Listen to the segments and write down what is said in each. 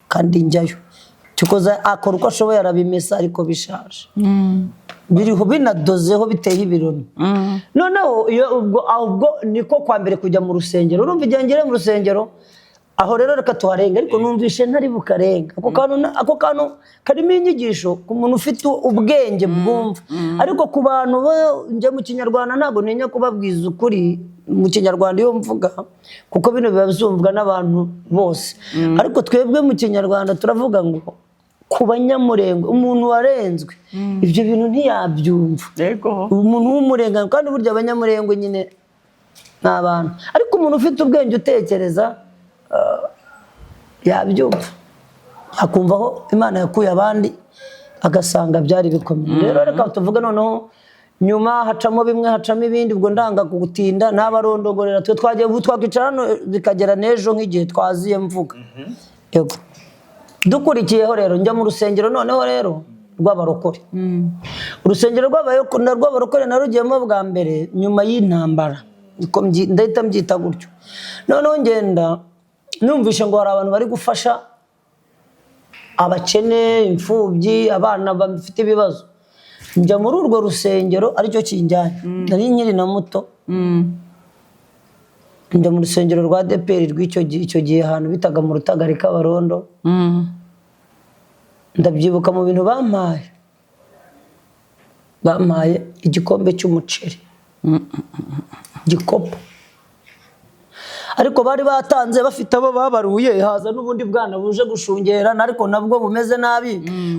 kandi njyayo tukoza akora uko ashoboye arabimesa ariko bishaje biriho binadozeho biteye ibironi noneho ubwo niko kwa mbere kujya mu rusengero urumva igengere mu rusengero aho rero reka tuharenga ariko numvishe ntari bukarenga ako kantu karimo inyigisho ku muntu ufite ubwenge bwumva ariko ku bantu nje mu kinyarwanda ntago ntinya kubabwiza ukuri mu kinyarwanda iyo mvuga kuko bino biba bizumvwa n'abantu bose ariko twebwe mu kinyarwanda turavuga ngo ku banyamurengo umuntu warenzwe ibyo bintu ntiyabyumva yego umuntu w'umurengano kandi burya abanyamurengo nyine n'abantu ariko umuntu ufite ubwenge utekereza yabyumva akumva aho Imana yakuye abandi agasanga byari bikomeye rero reka tuvuge noneho nyuma hacamo bimwe hacamo ibindi ubwo ndanga kugutinda n'abarondogorera twe twagiye twakicara bikagera nejo nk'igihe twaziye mvuga yego dukurikiyeho rero njya mu rusengero noneho rero rw'abarokore urusengero rw'abarokore narugiyemo bwa mbere nyuma y'intambara ndahita mbyita gutyo noneho ngenda numvishe ngo hari abantu bari gufasha abakene imfubyi abana bafite ibibazo njya muri urwo rusengero aricyo kinjyanye nari nkiri na muto njya mu rusengero rwa DPR rw'icyo gihe ahantu bitaga mu Rutagari Kabarondo ndabyibuka mu bintu bampaye igikombe cy'umuceri gikopo ariko bari batanze bafite abo babaruye haza n'ubundi bwana buje gushungera ariko nabwo bumeze nabi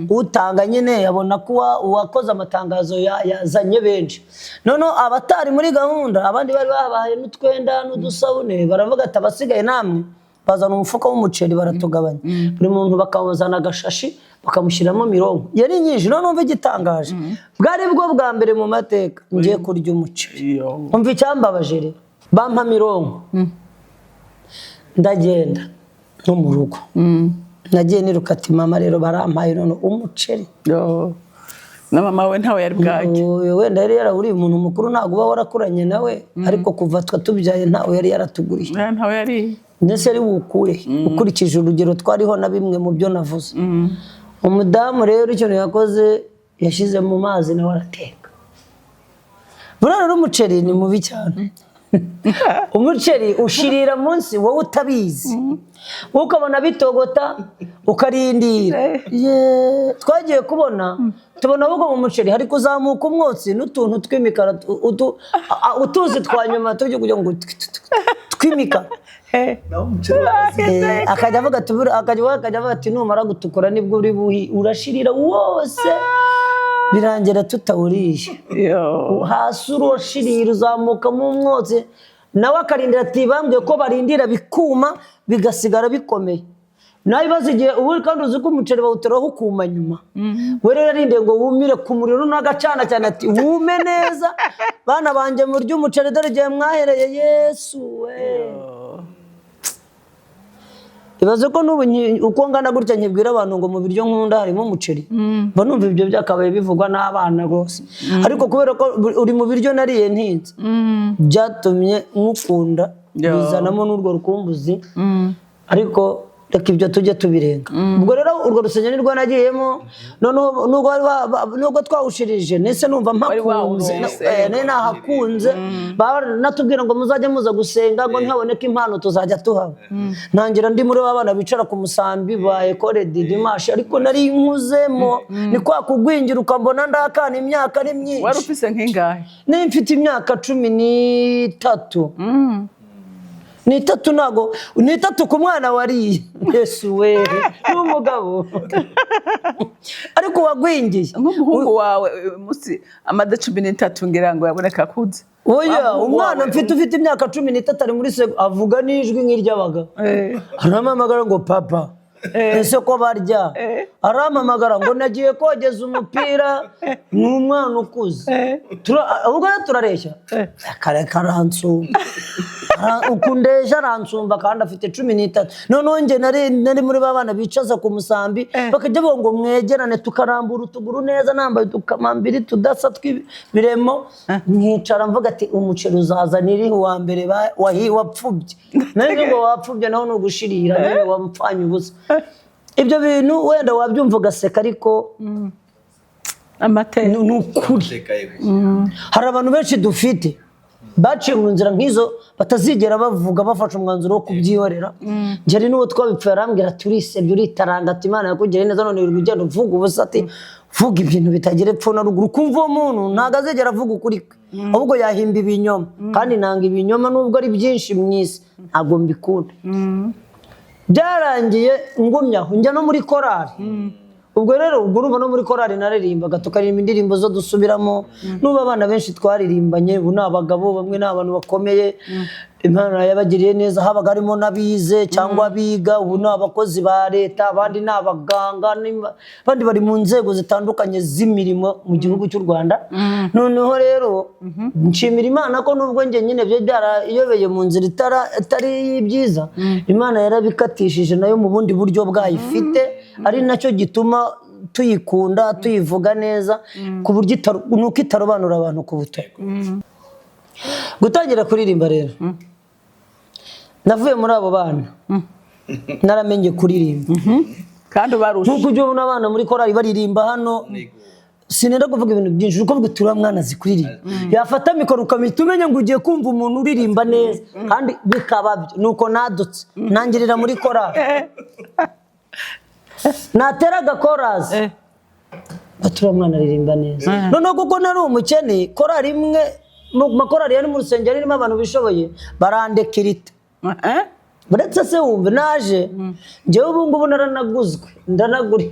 utanga nyine yabona kuwa uwakoze amatangazo yazanye benshi none abatari muri gahunda abandi bari babahaye n'utwenda n'udusabune baravuga ati abasigaye namwe bazana umufuka w'umuceri baratugabanya buri muntu bakawuzana agashashi bakamushyiramo mirongo yari nyinshi none umva igitangaje bwari bwo bwa mbere mu mateka ngiye kurya umuceri umva icyambabaje rero bampa mirongo ndagenda no mu rugo nagiye niruka ati mama rero barampaye none umuceri na mama we ntawe yari bwajye wenda yari yarawuriye umuntu mukuru ntabwo uba warakuranye nawe ariko kuva tubyaye ntawe yari yaratuguriye ntawe yari ndetse ari bukure ukurikije urugero twariho na bimwe mu byo navuze umudamu rero icyo yakoze yashyize mu mazi nawe arateka buriya rero umuceri ni mubi cyane umuceri ushirira munsi wowe utabizi wowe ukabona bitogota ukarindira twagiye tubona ahubwo mu muceri hari kuzamuka umwotsi n'utuntu tw'imikara utuzi twa nyuma tujye kugira ngo tw'imikara akajya avuga ati numara gutukura nibwo uri buhi urashirira wose birangira tutawuriye hasi uroshirira uzamukamo umwotsi nawe akarindira ati bambwiye ko barindira bikuma bigasigara bikomeye nawe ibaze igihe ubu kandi uzi ko umuceri bawuteraho ukuma nyuma we rero arindiriye ngo wumire ku muriro n'agacana cyane ati wume neza bana banjye murya umuceri dore igihe mwahereye Yesu we ibaze ko n'ubu uko ngana gutya nkibwira abantu ngo mu biryo nkunda harimo umuceri mba numva ibyo byakabaye bivugwa n'abana rwose ariko kubera ko uri mu biryo nariye ntinze byatumye nkukunda bizanamo n'urwo rukumbuzi ariko reka ibyo tujye tubirenga ubwo rero urwo rusengero nirwo nagiyemo nubwo twawushirije nese numva mpakunze nahakunze natubwira ngo muzajye muza gusenga ngo ntihaboneke impano tuzajya tuhaba ntangira ndi muri babana bicara ku musambi ba Ecole de Dimanche ariko nari nkuzemo ni kwa kugwingira ukambona ndakana imyaka ari myinshi wari ufise nk'ingahe ni mfite imyaka 13 nitatu nago nitatu ku mwana wariye Yesu we n'umugabo ariko wagwingiye nk'umuhungu wawe musi amada 13 ngira ngo yaboneka kuze oya umwana ufite imyaka 13 ari muri avuga n'ijwi nk'iry'abaga aramamagara ngo papa ese ko barya aramamagara ngo nagiye kogeza umupira n'umwana ukuze ubwo turareshya karansumba ukundesha aransumba kandi afite 13 none nge nari muri babana bicaza ku musambi bakajya ngo mwegerane tukarambura utuguru neza nambaye tukamambiri tudasa tw'ibiremo nkicara mvuga ati umuceri uzazanira wa mbere wapfubye none ngo wapfubye naho no gushirira nawe wamfanye ubusa ibyo bintu wenda wabyumva ugaseka ariko amateka ni ukuri. Hari abantu benshi dufite baciye mu nzira nk'izo batazigera bavuga bafashe umwanzuro wo kubyihorera. Njye n'uwo twabipfuye arambwira turisebye uritaranga ati Imana yakugiriye neza none uri kugenda uvuga ubusa ati vuga ibintu bitagira epfo na ruguru kumva uwo muntu ntago azigera avuga ukuri ahubwo yahimba ibinyoma kandi nanga ibinyoma nubwo ari byinshi mu isi ntabwo mbikunda. Byarangiye ngumyaho njya no muri korali. Ubwo rero urumva no muri korali naririmbaga tukaririmba indirimbo zo dusubiramo nuba abana benshi twaririmbanye ubu n'abagabo bamwe n'abantu bakomeye Imana yabagiriye neza habaga harimo nabize cyangwa biga ubu n'abakozi ba leta abandi n'abaganga abandi bari mu nzego zitandukanye z'imirimo mu gihugu cy'u Rwanda. Noneho rero nshimira Imana ko nubwo nge nyine byo byarayobeye mu nzira itari byiza Imana yarabikatishije nayo mu bundi buryo bwayifite ari nacyo gituma tuyikunda tuyivuga neza ku buryo nuko itarobanura abantu ku butaka. Gutangira kuririmba rero navuye muri abo bana naramenye kuririmba kandi barusha nkuko ujye ubona abana muri korali baririmba hano sinenda kuvuga ibintu byinshi uko bitura mwana zikuririmba yafata mikoro ukamita umenya ngo ugiye kumva umuntu uririmba neza kandi bikaba byo nuko nadutse nangirira muri korali nateraga korazi batura mwana aririmba neza noneho kuko nari umukene korali imwe mu makorali yari mu rusengero irimo abantu bishoboye barandekirita buretse se wumve naje njyewe ubu ngubu naranaguzwe ndanaguri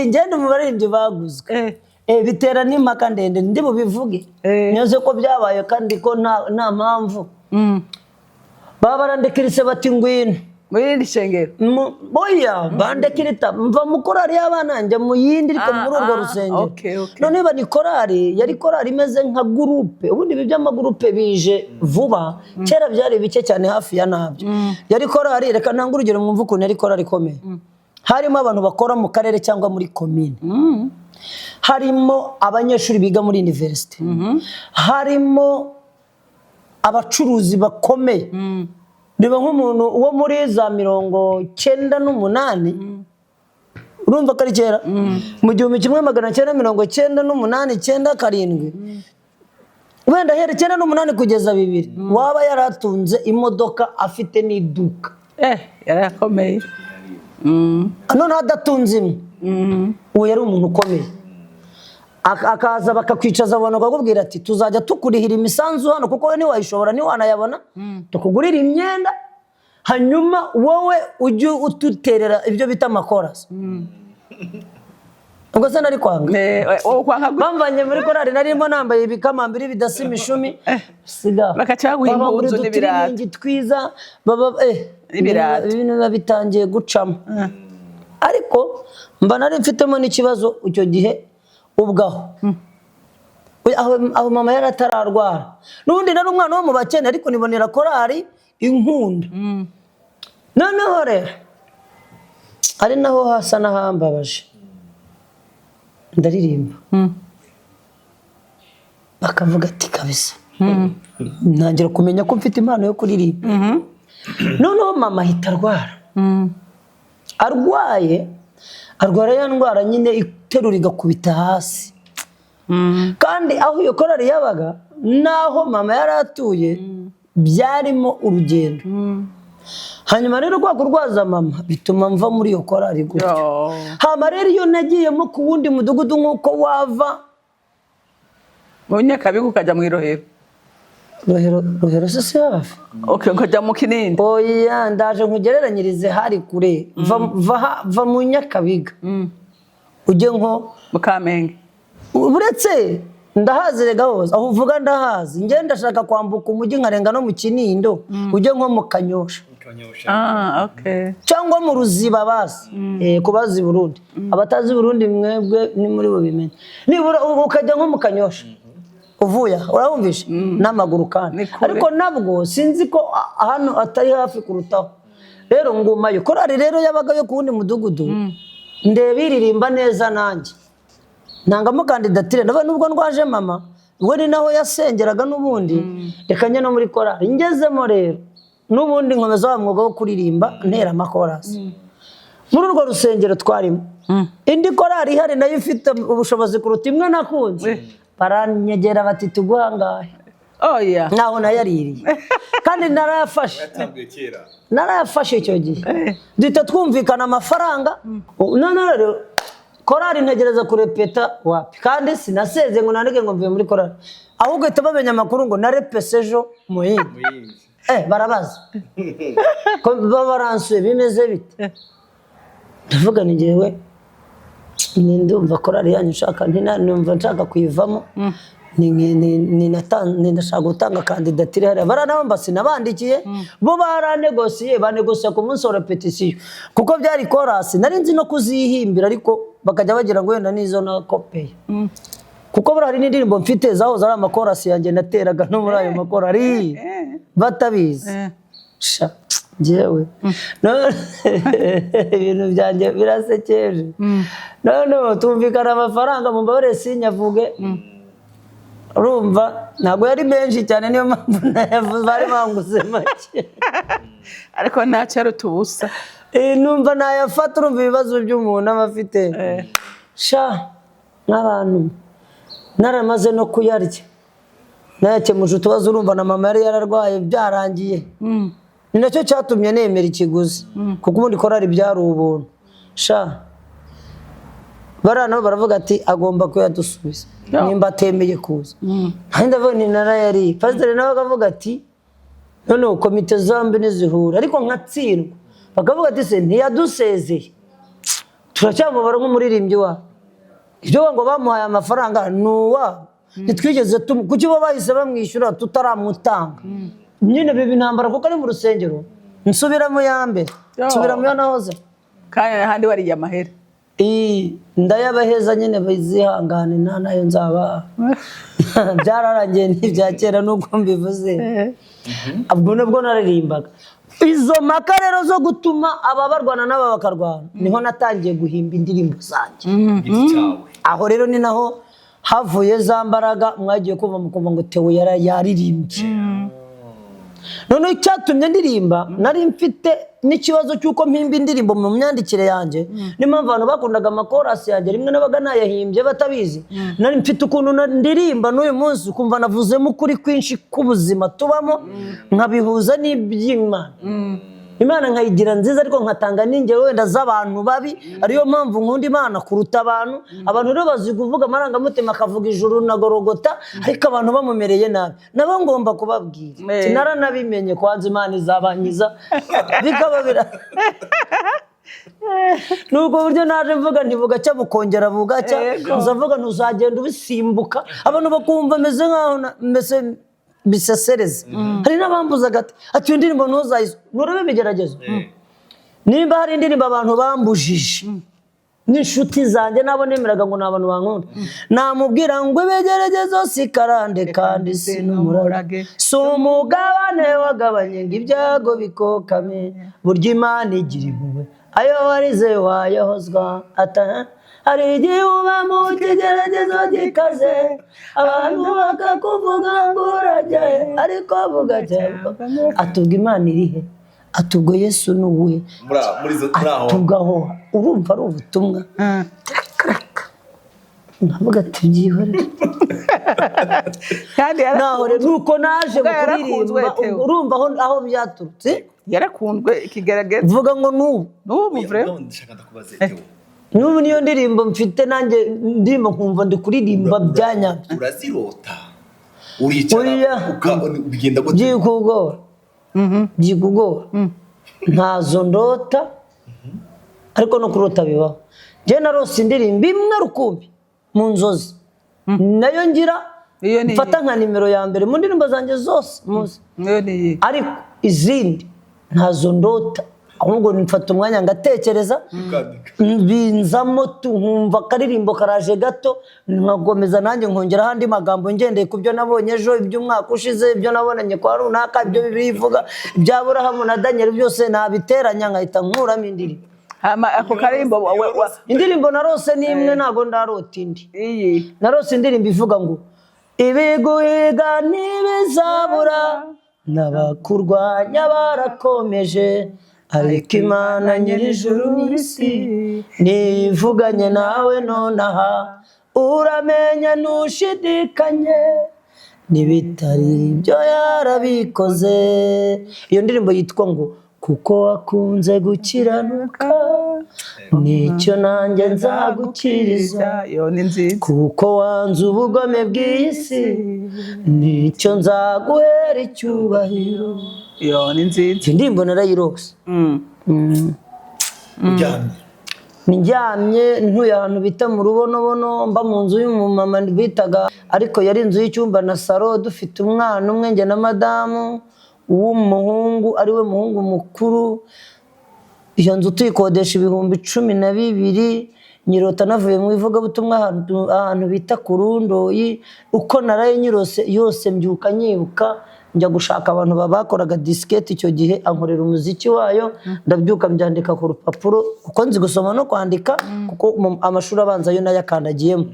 ngende mu baririmbyi baguzwe bitera n'impaka ndende ndi bubivuge nyoze ko byabaye kandi ko nta mpamvu baba barandekirise bati ngwino muri shengero boya bandekirita mva mu korali y'abana njya mu yindi ariko muri urwo rusengero none ba ni korali yari korali imeze nka groupe ubundi ibi by'amagurupe bije vuba kera byari bike cyane hafi ya nabyo yari korali reka ntanga urugero mwumva ukuntu yari korali ikomeye harimo abantu bakora mu karere cyangwa muri komine harimo abanyeshuri biga muri university harimo abacuruzi bakomeye niba nk'umuntu wo muri za 98 urumva ko ari kera mu 1998 97 wenda here 98 kugeza 2000 waba yaratunze imodoka afite n'iduka yarakomeye none adatunze imwe uwo yari umuntu ukomeye akaza bakakwicaza abantu bakakubwira ati tuzajya tukurihira imisanzu hano kuko we ntiwayishobora ntiwanayabona tukugurira imyenda hanyuma wowe ujye ututerera ibyo bita amakorasi ubwo se nari kwanga bamvanye muri korali narimo nambaye ibikamambiri bidasa imishumi siga bakacaguha impuzu n'ibirato twiza ibintu biba bitangiye gucamo ariko mba nari mfitemo n'ikibazo icyo gihe ubwaho aho mama yaratararwara n'ubundi nari umwana wo mu bakene ariko nibonera korali inkunda noneho rero ari naho hasa n'ahambabaje ndaririmba bakavuga ati kabisa ntangira kumenya ko mfite impano yo kuririmba noneho mama ahita arwara ya ndwara nyine iterura igakubita hasi kandi aho iyo korali yabaga naho mama yari atuye byarimo urugendo hanyuma rero kwa kurwaza mama bituma mva muri iyo korali gutyo hama rero iyo nagiyemo ku wundi mudugudu nk'uko wava mu Nyakabiga ukajya mu Irohero Rohero se hafi ukajya mu Kinini oya ndaje nkugereranyirize hari kure va mu Nyakabiga ujye nko mu Kamenge uretse ndahazi rega hose aho uvuga ndahazi ngenda ndashaka kwambuka umujyi nkarenga no mu Kinindo ujye nko mu Kanyosha okay cyangwa mu Ruziba basi kubazi Burundi abatazi Burundi mwebwe ni muri bo bimenye nibura ukajya nko mu Kanyosha uvuya urabumvisha n'amaguru kandi ariko nabwo sinzi ko hano atari hafi kurutaho rero ngumayo korali rero yabaga yo kuwundi mudugudu ndebiririmba neza nanjye ntangamo kandidatire nubwo ndwaje mama we ni naho yasengeraga n'ubundi reka njye no muri korali ngezemo rero n'ubundi nkomeza wa mwuga wo kuririmba ntera amakorasi muri urwo rusengero twarimo indi korari ihari nayo ifite ubushobozi kuruta imwe nakunze baranyegera bati tuguhangahe oya naho nayaririye kandi narayafashe icyo gihe duhita twumvikana amafaranga none rero korari ntegereza kurepeta wapi kandi sinaseze ngo nandike ngo mvuye muri korari ahubwo uhita bamenya amakuru ngo narepese ejo muhindi barabaza ko baransuye bimeze bite ndavuga ni njyewe ndumva korari yanyu nshaka numva nshaka kuyivamo ndashaka gutanga kandidatire hariya baranabamba sinabandikiye bo baranegosiye banegosiye ku munsi wa repetisiyo kuko byari korasi nari nzi no kuzihimbira ariko bakajya bagira ngo wenda nizo nakopeye kuko hari n'indirimbo mfite zaho zari amakorasi yanjye nateraga no muri ayo makorari batabizi njyewe ibintu byanjye birasekeje noneho tumvikana amafaranga mu mbabare sinyavuge urumva ntabwo yari menshi cyane niyo mpamvu nayavuze bari banguze make ariko ntacyo ari utubusa numva nayafata urumva ibibazo by'umuntu aba afite nk'abantu naramaze no kuyarya nayakemuje utubazo urumva na mama yari yararwaye byarangiye ni nacyo cyatumye nemera ikiguzi kuko ubundi korari byari ubuntu barana nabo baravuga ati agomba kuyadusubiza nimba atemeye kuza kandi ndavuga ni narayari pasiteri nawe akavuga ati noneho komite zombi nizihura ariko nkatsindwa bakavuga ati se ntiyadusezeye turacyamubara nk'umuririmbyi wabo ibyo ngo bamuhaye amafaranga ni uwabo ntitwigeze kuki bo bahise bamwishyura tutaramutanga nyine biba intambara kuko ari mu rusengero nsubira mu ya mbere nsubira mu ya nahoze kandi ahandi wariye amahera ndayabaheza nyine bizihangane nta nayo nzaba byararangiye n'ibya kera n'ubwo mbivuze ubwo nabwo naririmbaga izo mpaka rero zo gutuma aba barwana n'aba bakarwana niho natangiye guhimba indirimbo zanjye aho rero ni naho havuye za mbaraga mwagiye kumva mukumva ngo Theo yaririmbye noneho icyatumye ndirimba nari mfite n'ikibazo cy'uko mpimba indirimbo mu myandikire yanjye n'impamvu abantu bakundaga amakorasi yanjye rimwe nabaga nayahimbye batabizi nari mfite ukuntu ndirimba n'uyu munsi ukumva navuzemo ukuri kwinshi k'ubuzima tubamo nkabihuza n'iby'Imana Imana nkayigira nziza ariko nkatanga n'ingero wenda z'abantu babi ariyo mpamvu nkunda Imana kuruta abantu rero bazi kuvuga amarangamutima akavuga ijuru na Gorogota ariko abantu bamumereye nabi nabo ngomba kubabwira naranabimenye kwanza Imana izabanyiza bikaba nubwo buryo naje mvuga ntivuga cya bukongera bugacya nzavuga ntuzagenda ubisimbuka abantu bakumva meze nkaho mese bisesereze hari n'abambuzaga ati indirimbo ntuzayizo nurabe bigeragezo nimba hari indirimbo abantu bambujije n'inshuti zanjye nabo nemeraga ngo n'abantu bankunda namubwira ngo ibigeragezo sikarande kandi sinumurage sumugabane wagabanye ngo ibyago bikokame burya Imana igira impuhwe ayo warize wayahozwa hari igihe uba mu kigeragezo gikaze abantu bakakuvuga ngo urajyahe ariko bugacya atubwa Imana irihe atubwo Yesu n'uwe atubwaho urumva ari ubutumwa navuga ati byihorere kandi nuko naje kuririmba urumva aho byaturutse yarakunzwe ikigaragaza vuga ngo n'ubu n'ubu niyo ndirimbo mfite nanjye ndimo nkumva ndi kuririmba byanyabyo urazirota uricara bigenda gute byikugora ntazo ndota ariko no kurota bibaho njye narose indirimbo imwe rukumbi mu nzozi nayo ngira mfata nka nimero ya mbere mu ndirimbo zanjye zose muzi ariko izindi ntazo ndota ahubwo nifata umwanya ngatekereza binzamo nkumva akaririmbo karaje gato nkagomeza nanjye nkongeraho andi magambo ngendeye ku byo nabonye ejo iby'umwaka ushize ibyo nabonanye kwa runaka ibyo bivuga ibya Aburahamu na Daniel byose nabiteranya nkahita nkuramo indirimbo ako karimbo indirimbo narose ni imwe ntago ndarota indi narose indirimbo ivuga ngo ibiguhiga ntibizabura n'abakurwanya barakomeje ariko Imana nyir'ijuru n'isi nivuganye nawe nonaha uramenya ntushidikanye n'ibitari ibyo yarabikoze. Iyo ndirimbo yitwa ngo kuko wakunze gukiranuka nicyo nanjye nzagukiriza, kuko wanze ubugome bw'isi nicyo nzaguhera icyubahiro. Iyo ni nziza. Indirimbo narayirose. Njyamye ntuye ahantu bita mu Rubonobono, mba mu nzu y'umumama bitaga, ariko yari inzu y'icyumba na saro, dufite umwana umwe njye na madamu w'umuhungu ariwe muhungu mukuru. Iyo nzu tuyikodesha 12,000. Nyirota navuye mu ivugabutumwa ahantu bita ku Rundoyi. Uko naraye nyirose yose mbyuka nyibuka, njya gushaka abantu bakoraga diskete icyo gihe, ankorera umuziki wayo, ndabyuka mbyandika ku rupapuro kuko nzi gusoma no kwandika, kuko amashuri abanza yo nayakandagiyemo.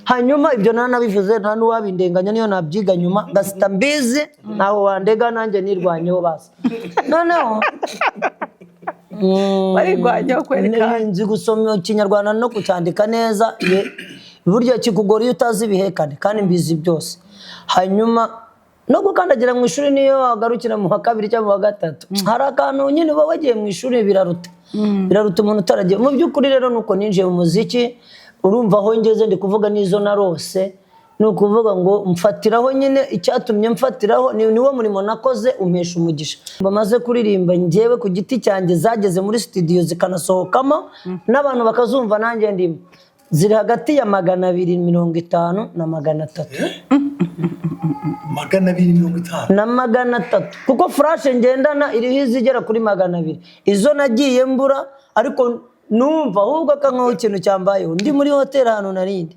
Hanyuma ibyo nanabivuze nta n'uwabindenganya, niyo nabyiga nyuma ngasita mbizi, naho wandega nanjye nirwanyeho basi. Noneho barigwanyeho kwereka nzi gusoma Ikinyarwanda no kucyandika neza, burya kikugora iyo utazi ibihekane kandi mbizi byose. Hanyuma no gukandagira mu ishuri niyo wagarukira mu wa kabiri cyangwa mu wa gatatu, hari akantu nyine uba wagiye mu ishuri biraruta umuntu utaragiye. Mu by'ukuri rero nuko ninjiye mu muziki, urumva aho ngeze ndi kuvuga n'izo narose, ni ukuvuga ngo mfatiraho nyine icyatumye mfatiraho niwo murimo nakoze umpesha umugisha. Bamaze kuririmba njyewe ku giti cyanjye zageze muri studio zikanasohokamo n'abantu bakazumva nanjye ndimo, ziri hagati ya 250 na 300. 250 na 300, kuko flash ngendana iriho izigera kuri 200. Izo nagiye mbura, ariko numva ahubwo akankaho ikintu cyambayeho. Ndi muri hotel hano narindi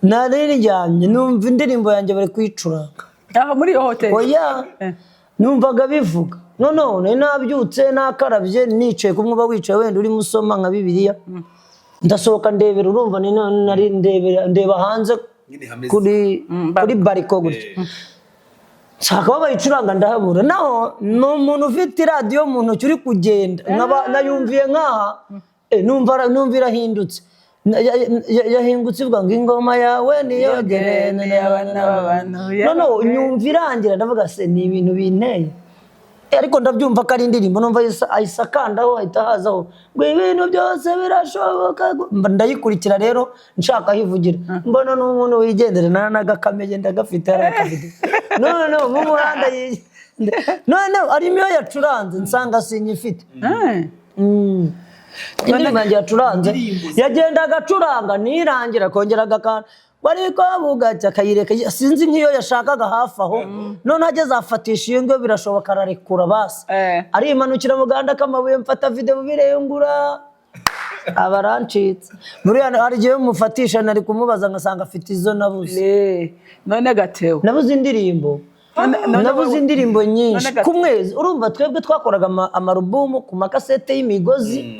nariryamye, numva indirimbo yanjye bari kuyicuranga aho muri hotel. Oya, numvaga bivuga. None nabyutse nakarabye nicaye kumwe ba wicaye wenda uri musoma nka Bibiliya, ndasohoka ndebera, urumva nari ndeba hanze kuri bariko gutya, nshaka bayicuranga ndahabura. Naho n'umuntu ufite radio mu ntoki uri kugenda nayumviye nkaha, numva irahindutse, yahingutse ivuga ngo ingoma yawe niyo gerene y'abana b'abantu. Noneho nyumva irangira, ndavuga se ni ibintu binteye, ariko ndabyumva ko ari indirimbo, numva ayisakandaho ahita hazaho ngo ibintu byose birashoboka. Ndayikurikira rero nshaka hivugira, mbona n'umuntu wigendera n'agakameye ndagafite harakabido. None mu muhanda none arimo yacuranze nsanga sinyifite. Indirimbo yanjye yacuranze, yagenda agacuranga nirangira kongera agakana, wariko bugacya akayireka, sinzi nk'iyo yashakaga hafi aho. None ageze afatisha iyo ngo birashoboka ararekura basi, arimanukira mu ganda k'amabuye, mfata video birengura abarancitse. Muri hari igihe mufatisha nari kumubaza ngasanga afite izo nabuze. None gatewe nabuze indirimbo, nabuze indirimbo nyinshi ku mwezi. Urumva twebwe twakoraga amarubumu ku makasete y'imigozi,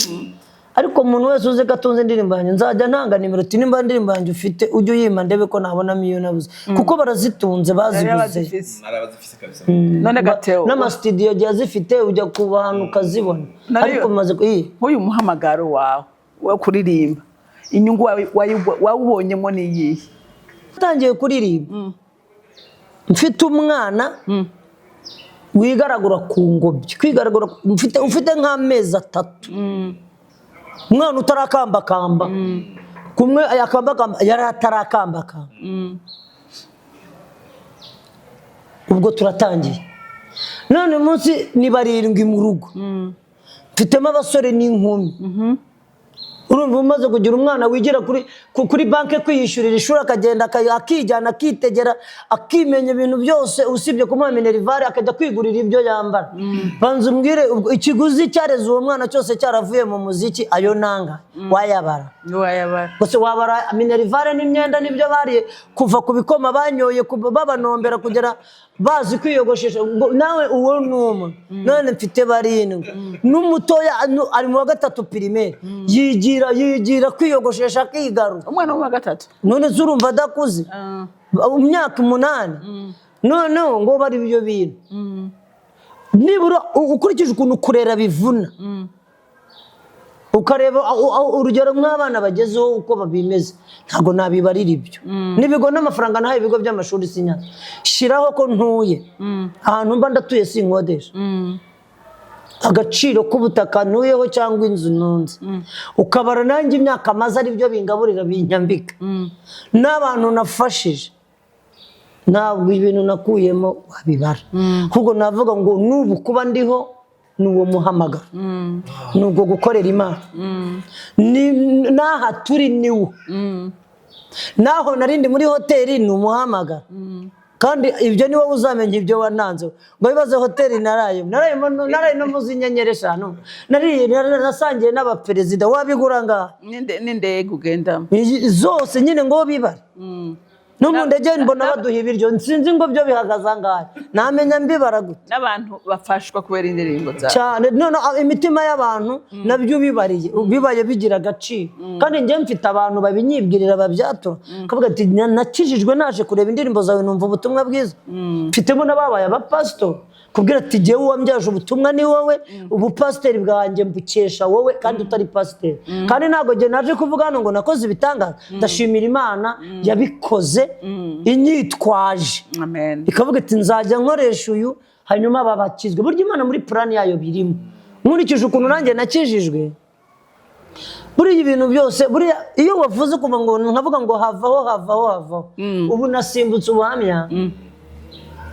ariko umuntu wese uze gatunze indirimbo yanjye nzajya ntanga nimero, nimba indirimbo yanjye ufite ujye uyima ndebe ko nabonamo iyo nabuze, kuko barazitunze baziguze. None gatewe n'ama studio agiye azifite, ujya kuba ahantu ukazibona. Ariko maze uyu muhamagaro wawe wo kuririmba, inyungu wawubonyemo ni iyihe? Utangiye kuririmba mfite umwana wigaragura ku ngobyi, kwigaragura ufite nk'amezi 3, umwana utarakambakamba, kumwe yakambakamba yari atarakambakamba. Ubwo turatangiye, none umunsi ni 7 mu rugo, mfitemo abasore n'inkumi. Urumva umaze kugira umwana wigira kuri banke kwiyishyurira ishuri, akagenda akijyana akitegera akimenya ibintu byose, usibye kumuha minerivare akajya kwigurira ibyo yambara. Banza umbwire ikiguzi cyareze uwo mwana cyose cyaravuye mu muziki, ayo nanga wayabara gusa wabara minerivare n'imyenda n'ibyo bari kuva ku bikoma banyoye babanombera kugera bazi kwiyogoshesha. Nawe uwo n'umwe, none mfite 7 n'umutoya ari mu wa 3 primaire, yigira kwiyogoshesha akigaru. Umwana wa 3 none zurumva adakuze imyaka 8. noneho ngo bari ibyo bintu nibura ukurikije ukuntu kurera bivuna ukareba urugero nk'abana bagezeho uko babimeze ntago nabibarira ibyo nibigo n'amafaranga nahaye ibigo by'amashuri sinya shiraho ko ntuye ahantu mba ndatuye sinkodesha agaciro k'ubutaka ntuyeho cyangwa inzu nunze ukabara nanjye imyaka maze ari byo bingaburira binyambika n'abantu nafashije ntabwo ibintu nakuyemo wabibara ahubwo navuga ngo nubu kuba ndiho nuwo muhamagaro nubwo gukorera Imana naha turi niwo naho narindi muri hoteli ni umuhamagaro kandi ibyo niwo uzamenya ibyo wananze ngo bibaze hoteli naraye no muzinyenyere 5 nasangiye n'abaperezida wabigura ngaha n'indege ugenda zose nyine ngo bibare no mu ndege mbona baduha ibiryo nsinzi ngo byo bihagaza ngahe namenya mbibara gute n'abantu bafashwa kubera indirimbo zawe cyane none imitima y'abantu nabyo bibaye bigira agaciro kandi njye mfite abantu babinyibwirira babyatura kavuga ati nakijijwe naje kureba indirimbo zawe numva ubutumwa bwiza mfitemo nababaye abapastor kubwira ati jewe wambyaje ubutumwa ni wowe ubupasiteri bwanjye mbukesha wowe kandi utari pasiteri kandi ntago je naje kuvuga hano ngo nakoze ibitangaza ndashimira Imana yabikoze inyitwaje amen ikavuga ati nzajya nkoresha uyu hanyuma babakizwe burya Imana muri plan yayo birimo nkurikije ukuntu nanjye nakijijwe buriya ibintu byose buriya iyo wavuze kuva ngo nkavuga ngo havaho ubu nasimbutse ubuhamya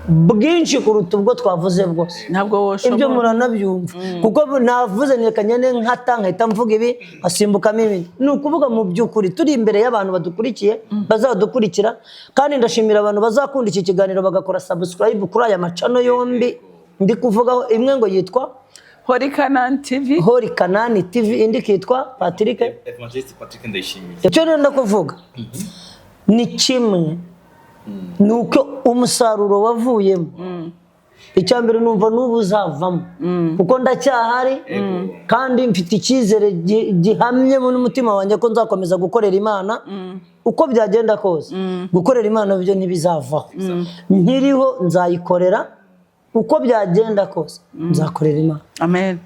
bwinshi kuruta ubwo twavuze bwose ntabwo woshobora ibyo muranabyumva kuko navuze nekanyene nkahita mvuga ibi asimbukamo ibindi ni ukuvuga mu by'ukuri turi imbere y'abantu badukurikiye bazadukurikira kandi ndashimira abantu bazakunda iki kiganiro bagakora subscribe kuri aya macano yombi ndi kuvugaho imwe ngo yitwa Hori Kanani TV indi kitwa Patrick Evangelist Patrick Ndayishimiye icyo nenda kuvuga ni kimwe nuko umusaruro wavuyemo icyambere numva nubu uzavamo kuko ndacyahari kandi mfite icyizere gihamye mu mutima wanjye ko nzakomeza gukorera Imana uko byagenda kose gukorera Imana byo ntibizavaho nkiriho nzayikorera uko byagenda kose nzakorera Imana amen